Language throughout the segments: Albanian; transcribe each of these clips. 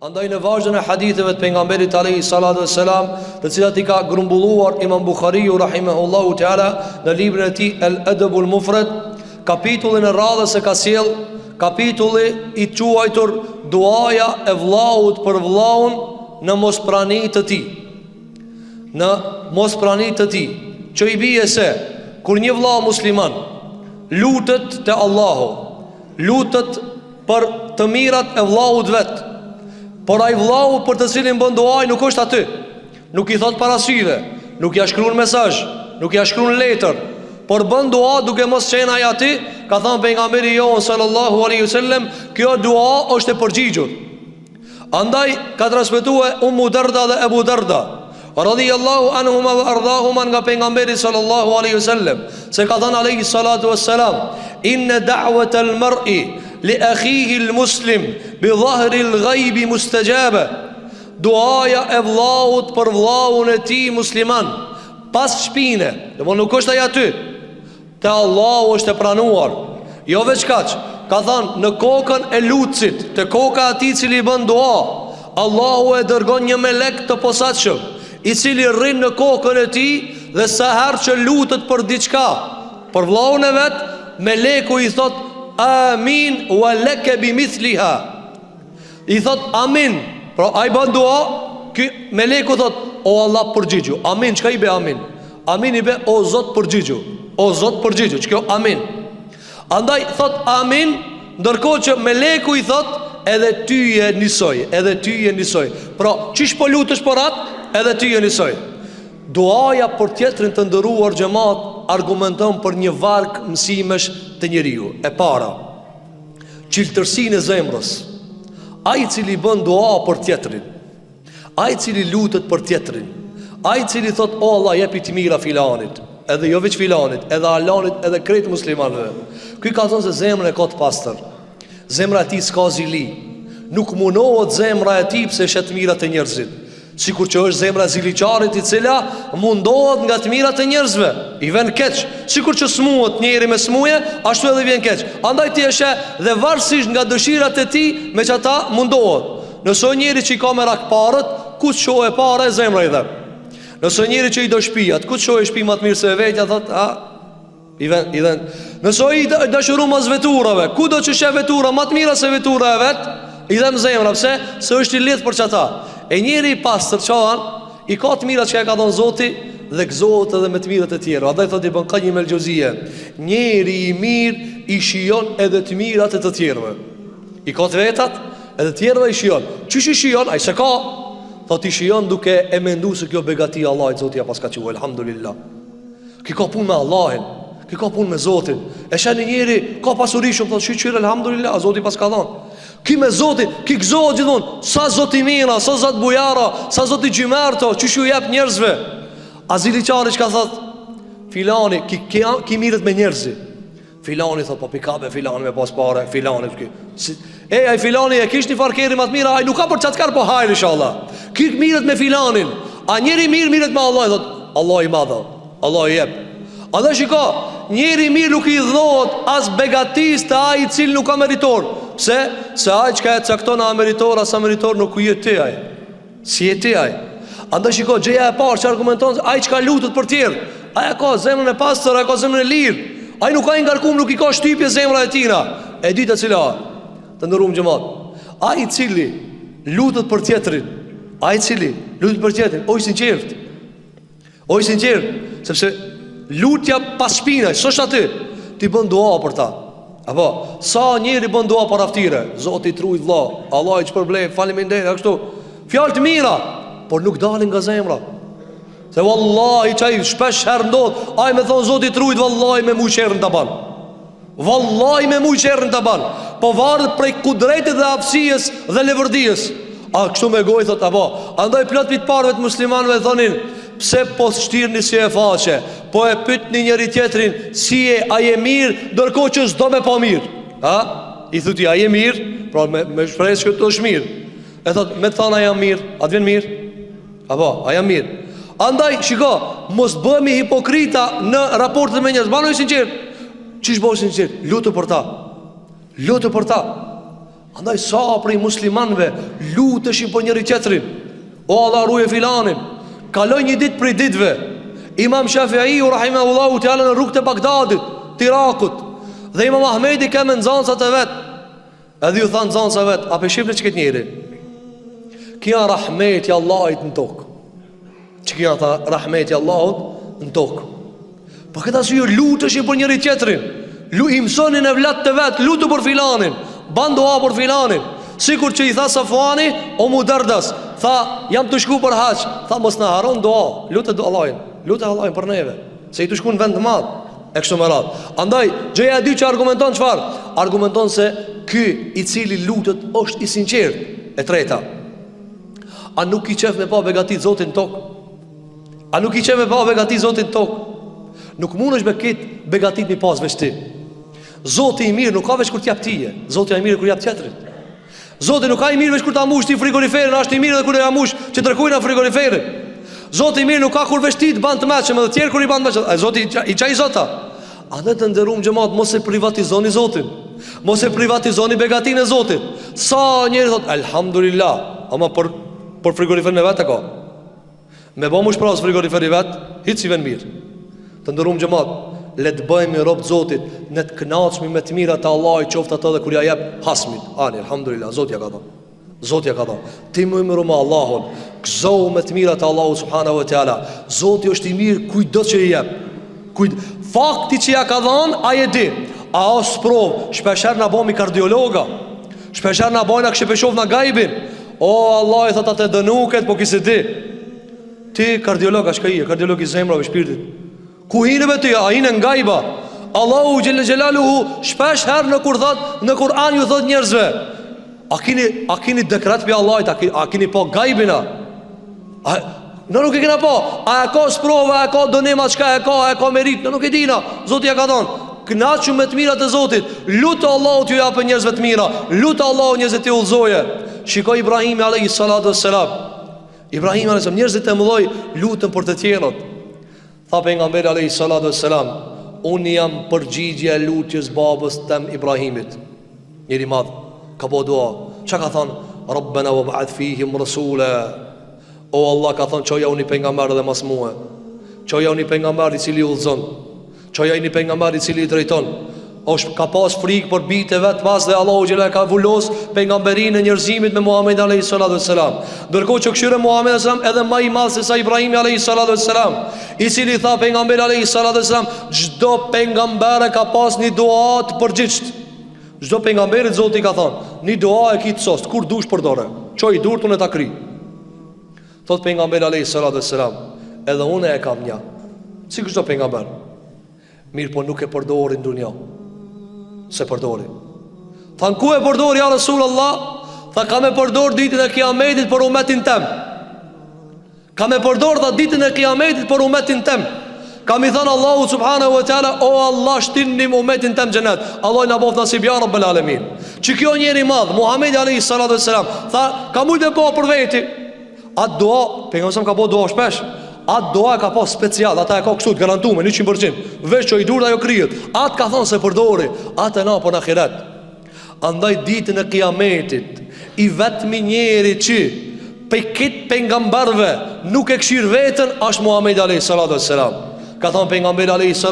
Andaj në vazhdën e haditheve të pejgamberit alayhi salatu wassalam, të cilat I ka grumbulluar Imam Buhariu rahimahullahu taala në librin e tij El Adabul Mufrad, kapitullin e radhës e ka sjell, kapitulli I quajtur duaja e vllaut për vllaun në mosprani të tij. Në mosprani të tij, që I bie se kur një vllau musliman lutet te Allahu, lutet për të mirat e vllaut vet, por ai vllau për të cilin bën duaj nuk është aty, nuk I thot parasyve, nuk ja shkruan mesazh, nuk ja shkruan letër, por bën dua duke mos qenë ai aty. Ka thënë pejgamberi jon sallallahu alaihi wasallam, kjo dua është e përgjigjur. Andaj ka transmetuar Ummu Darda dhe Abu Darda radhiyallahu anhuma wa ardahuma nga pejgamberi sallallahu alaihi wasallam, se ka thënë alaihi salatu wassalam, inna da'wata al-mar'i li akhihi al-muslim bi dhahri al-ghaibi mustajaba. Duaja e vllaut për vllaun e tij musliman pas shpine, do nuk është ai aty, te Allahu është e pranuar. Jo veç kaq, ka thënë në kokën e lutësit, te koka e atij cili bën dua, Allahu e dërgon një melek të posaçëm, I cili rrin në kokën e tij, dhe sa herë që lutet për diçka, për vllaun e vet, meleku I thot amin wa laka bimithliha. I thot amin. Pra ai bën dua, ky meleku thot o Allah përgjigju. Amin, çka I bë amin? Amin I bë o Zot përgjigju. O Zot përgjigju, ç'kjo amin. Andaj thot amin, ndërkohë që meleku I thot edhe ty je njësoj, edhe ty je njësoj. Pra çish po lutesh për atë, edhe ty je njësoj. Duaja për tjetrin të ndëruar xhamat argumenton për një varg mësimesh të njeriu. E para, çiltërsinë e zemrës. Ai I cili bën dua për tjetrin, ai I cili lutet për tjetrin, ai I cili thot o Allah jepi të mira filanit, edhe jo veç filanit, edhe Alanit, edhe krejt muslimanëve. Ky ka thënë se zemra e ka të pastër. Zemra e tij s'ka zili. Nuk munohet zemra e tij pse shet mirat e njerëzit. Sikur që është zemra e ziliqarit I cila mundohet nga të mirat e njerëzve, I vjen keq. Sikur që smuhet njëri me smuje, ashtu edhe vjen keq. Andaj ti e sheh dhe varësisht nga dëshirat e tij, meqata mundohet. Nëse njëri që I ka me rakparët, ku shohë para e zemra I dhe. Nëse njëri që I do shtëpiat, ku shohë shtëpi më të mirë se e vetja, thot I vjen. Nëse I dashuron mas veturave, ku do të sheh vetura më të mira se vetura e vet, I dhem zemra, pse? Se është I lidh për çata. E njëri I pastër çan, I ka të mirat që ka dhënë Zoti dhe gëzohet edhe me të mirat e tjera. Andaj thotë Ibn Qayyim el-Jauziye, njëri I mirë I shijon edhe të mirat e të tjerëve. I ka të vetat, edhe të tjerëve I shijon. Çish I shijon? Ai se ka. Thotë I shijon duke e menduar se kjo begati e Allahit, Zoti ja paska thënë elhamdulillah. Ki ka punë me Allahin, ki ka punë me Zotin. E shani njëri ka pasuri shumë, thotë shqyr elhamdulillah, Zoti paska dhënë. Ki me Zotin, ki gëzohet gjithmonë, sa Zoti mira, sa Zot bujara, sa Zoti gjymerto, që ju jep njerëzve. Aziliqari që ka thot, filani, ki mirët me njerëzi. Filani thot, po pikabe, filani me pas pare, filani ai filani e kish një farkeri më të mira, ai nuk ka për qatkar, po hajr inshallah. Ki mirët me filanin. A njeri mirët me Allah, thot, Allah I madha, Allah I jep. A dhe shiko, njeri mirë nuk I dhot as begatis të ai I cil nuk ka meritor. Pse? Se ai që ka e cakton a meritor, as a meritor nuk u jetë ti ai. Si jetë ti ai. A dhe shiko, gjeja e parë që argumenton ai që ka lutet për tjerë, ai ka zemrën e pastër, ai ka zemrën e lirë. Ai nuk ka I ngarkum, nuk I ka shtypje zemra e tina. E dita cila të ndërum xhamat. Ai I cili lutet për tjetrin, ai I cili lutet për tjetrin, oj sinqert. Oj sinqert, sepse lutja pas shpinës, s'është aty. Ti bën dua për ta. Apo, sa njëri bën dua për aftire, Zoti truaj vëlla, Allah I çpërblej, faleminderit, kështu. Fjalë të mira, por nuk dalin nga zemra. Se wallahi çaj shpesh herë ndodh, ai më thon Zoti truaj wallahi me muçerrën ta ban. Wallahi me muçerrën ta ban. Po varet prej kudretit dhe aftësisë dhe levërdijes. A kështu me gojë thot apo, andaj plot pit parëve të muslimanëve thonin, pse po shtirni si e faqe, po e pyetni njëri tjetrin si e, a je mirë, ndërkohë që s'do me pa mirë. Ha? I thuti a je mirë, pra me shpresë që të është mirë. E thot, me të thana jam mirë, a të vjen mirë? Apo, a jam mirë. Andaj, shiko, mos bëmi hipokrita në raportet me njerëz. Banoj sinqert. Çish bëj sinqert? Lutu për ta. Lutu për ta. Andaj sa prej muslimanëve luteshin për njëri tjetrin. O Allah ruje filanin. Kaloi një ditë prej ditëve, Imam Shafi'i rahimahullahu ta'ala në rrugët e Bagdadit, të Irakut, dhe Imam Ahmedi ka me nxënësat e vet. Edhe ju thanë nxënësat e vet, a pe shifni që këtë njeri? Kja rahmeti Allahit në tokë. Që kja tha rahmeti Allahut në tokë. Për këtë arsye luteshin për njëri tjetrin. I mësonin e vlatë të vet, lutu për filanin, ban dua për filanin. Sikur që i tha Safuani, o mu dërdas, tha jam të shku për haq, tha mos në haron dua, lutë Allahin, lutë Allahin për neve, se i të shku në vend të madh, e kështu me radhë. Andaj, gjëja e dy që argumenton çfarë? Argumenton se ky i cili lutet është i sinqert. E treta, a nuk i qef me pa begatit Zotin në tokë? A nuk i qef me pa begatit Zotin në tokë? Nuk mund është me këtë begatit mi pas veç ti. Zoti i mirë nuk ka veç kur t'jap tije, Zoti i mirë kur jap tjetrit. Zoti nuk ka i mirë veç kur ta mush ti frigoriferin, është i mirë edhe kur ja mush që tërkujna frigoriferin. Zoti i mirë nuk ka kur veç ti të ban të mëshëm edhe tjerë kur i ban të mëshëm. Zoti i çaj zota. A ne të nderuam xhamat, mos e privatizoni Zotin. Mos e privatizoni begatinë e Zotit. Sa njerëz thot elhamdulillah, ama për frigoriferin e vet e ka. Me bë mush pras frigoriferin e vet, hiç si vjen mirë. Të nderuam xhamat, le të bëjmë rob Zotit, ne të kënaqemi me të mirat e Allahit, qoftë ato dhe kur ja jep hasmit. Ani elhamdulillah, Zoti ja ka dhënë. Zoti ja ka dhënë. Ti më mirë me Allahun, gëzohu me të mirat e Allahut subhanahu wa taala. Zoti është i mirë kujdo që i jep. Fakti që ja ka dhënë, ai e di. A os prov, shpeshherë na bëmi kardiologa. Shpeshherë na bëjnë kështu peshof na gajbin. O Allah i thot atë dënuket, po kisë di. Ti kardiolog as kai, kardiolog i zemrave shpirtit. Ku hinëve të a hinë nga gajba. Allahu Gjelle Gjelaluhu shpesh herë në Kur'an ju thot njerëzve, a kini dekret për Allahit, a kini po gajbina? Në nuk e kina po. A e ka sprova, a e ka dënima, qka e ka merit? Në nuk e dina. Zoti ja ka thonë, knaqu me të mirat e Zotit. Lutë Allahu t'ju japë njerëzve të mira. Lutë Allahu njerëzve t'ju udhëzoje. Shikoj Ibrahimi alayhi salatu wassalam. Ibrahimi alayhi salam, njerëzit e mëlloj lutën për të tjerët. Tha pejgamberi alayhi salatu wassalam, unë jam përgjigje e lutjes babës tem Ibrahimit. Njëri madh ka bo dua. Çka ka thonë? Rabbana wab'ath fihim rasula. O Allah, ka thonë, qoja unë i pejgamber dhe mas muhe. Qoja unë i pejgamber i cili udhëzon. Qoja unë i pejgamber i cili i drejton. Ka pas frikë për bitë vetë pas dhe Allahu Gjela ka vullos pejgamberin e njerëzimit me Muhammed alayhi salatu wassalam. Ndërkohë që këshire Muhammed alayhi sallam edhe më i madh se sa Ibrahimi alayhi salatu wassalam, i cili tha pejgamberi alayhi salatu wassalam, çdo pejgamber ka pas një dua të përgjithshme. Çdo pejgamberi Zoti ka thonë, një dua e kit sost, kur dush përdore. Çoj durtun e ta kri. Thot pejgamberi alayhi salatu wassalam, edhe unë e kam një. Si çdo pejgamber. Mirë po nuk e përdori në dunja. Se përdori. Thanë ku e përdori ja Rasulullah? Tha ka me përdor ditën e kiametit për umetin tem. Ka me përdor tha ditën e kiametit për umetin tem. Ka mi thënë Allahu subhanahu wa ta'ala, o Allah shtinnim umetin tem xhenet. Allah na bof nasib ya rabbel alamin. Që kjo njeri madh, Muhamedi alayhi salatu wassalam, tha ka mujtë të bëj për veti. Atë dua, pejgamberi ka bëu dua shpesh. Atë doa ka pas special, ata e ka kështu të garantume 100%. Veç që i dur dhe ajo kryet. Atë ka thonë se përdori, atë e na për në akiret. Andaj ditën e kiametit, i vetëmi njeri që pe kitë pengamberve nuk e këshirë vetën, është Muhammed a.s. Ka thonë pengamber a.s.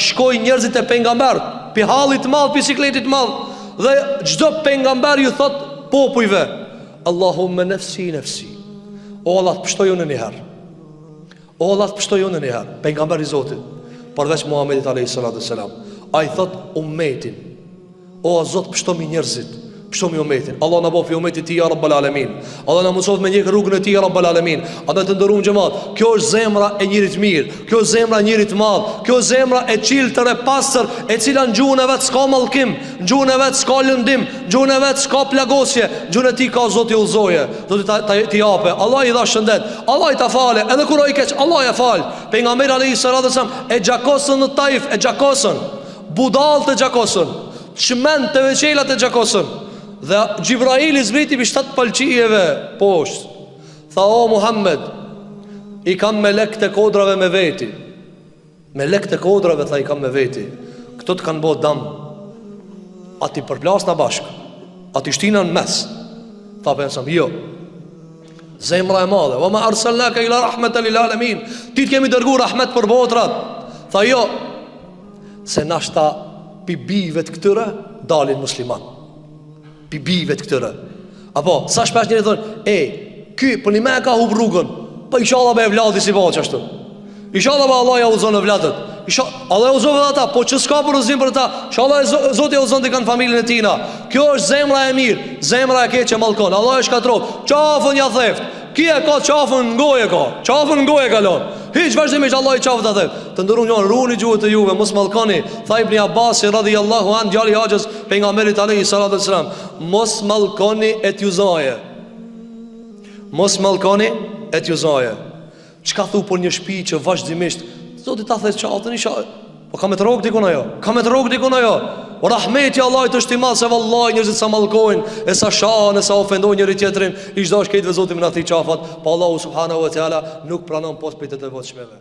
Shkoj njerëzit e pengamber, pi halit madh, pi sikletit madh, dhe gjdo pengamber ju thot popujve, Allahumme nefsi, nefsi. O Allah të pështoj unë njëherë. O Allah të pështoj unë njëherë. Pejgamberi i Zotit, përveç Muhammedit a.s. A i thot umetin, o Zot pështomi njerëzit, pështomi umetin. Allah në bofi umetit ti ja Rabbal Alamin. Allah në mësot me njëkë rrugën e ti ja Rabbal Alamin. A në të ndërum gjëmat. Kjo është zemra e njërit mirë, kjo është zemra e njërit madh, kjo është zemra e qiltër e pasër, e cila në gjuhën e vetë s'ka mallkim, në gjuhën e vetë s'ka lëndim, në gjuhën e vetë s'ka plagosje, në gjuhën e ti ka Zoti udhëzoje, Zoti ti jape. Allah i dha shëndet, Allah i ta fale, edhe kur ai keq, Allah ja fal. Pejgamberi alayhi salatu wasallam e xhakosën në Taif, e xhakosën, budallë të xhakosën, çment të veçelat të xhakosën. Dhe Gjibraili zbriti për 7 palqijeve poshtë. Tha o Muhammed, i kam me lek të kodrave me veti. Me lek të kodrave tha i kam me veti. Këto të kanë bo dam. A ti përplas në bashkë. A ti shtina në mes. Tha pensam, jo, zemra e madhe, wa ma arsalnaka ila rahmatan lil alamin, ti të kemi dërguar rahmet për botrat. Tha jo, se nashta pi bive të këtyre dalin musliman. Pi bive të këtyre. Apo, sa shpesh njëri thonë, ky për një me ka hub rrugën, po inshallah be vladi si bëhet ashtu. Inshallah be Allah ja udhëzon vlatët. Allah ja udhëzon edhe ata, po që s'ka porozim për ata. Inshallah Zoti ja udhëzon ti kanë familjen e tina. Kjo është zemra e mirë, zemra e keqe mallkon. Allah e shkatror. Qafën ja theft. Kia ka qafën në gojë ka. Qafën në gojë ka lënë. Hiç vazhdimisht Allah i qafët atë. Të ndërun janë runi gjuhët e juve, mos mallkoni. Tha Ibn Abbas radhiyallahu an, djali i Haxhës pejgamberit alayhi salatu wasalam, mos mallkoni et juzaje. Mos mallkoni et juzaje. Çka thu për një shtëpi që vazhdimisht Zoti ta thës çatën inshallah. Po ka me të rrok dikun ajo. Ka me të rrok dikun ajo. O rahmeti Allahit është i madh se vallahi njerëzit sa mallkojnë, e sa shahen, e sa ofendojnë njëri tjetrin, i çdo është këtë Zoti më na thi qafat, po Allahu subhanahu wa taala nuk pranon pospejtë të devotshmeve.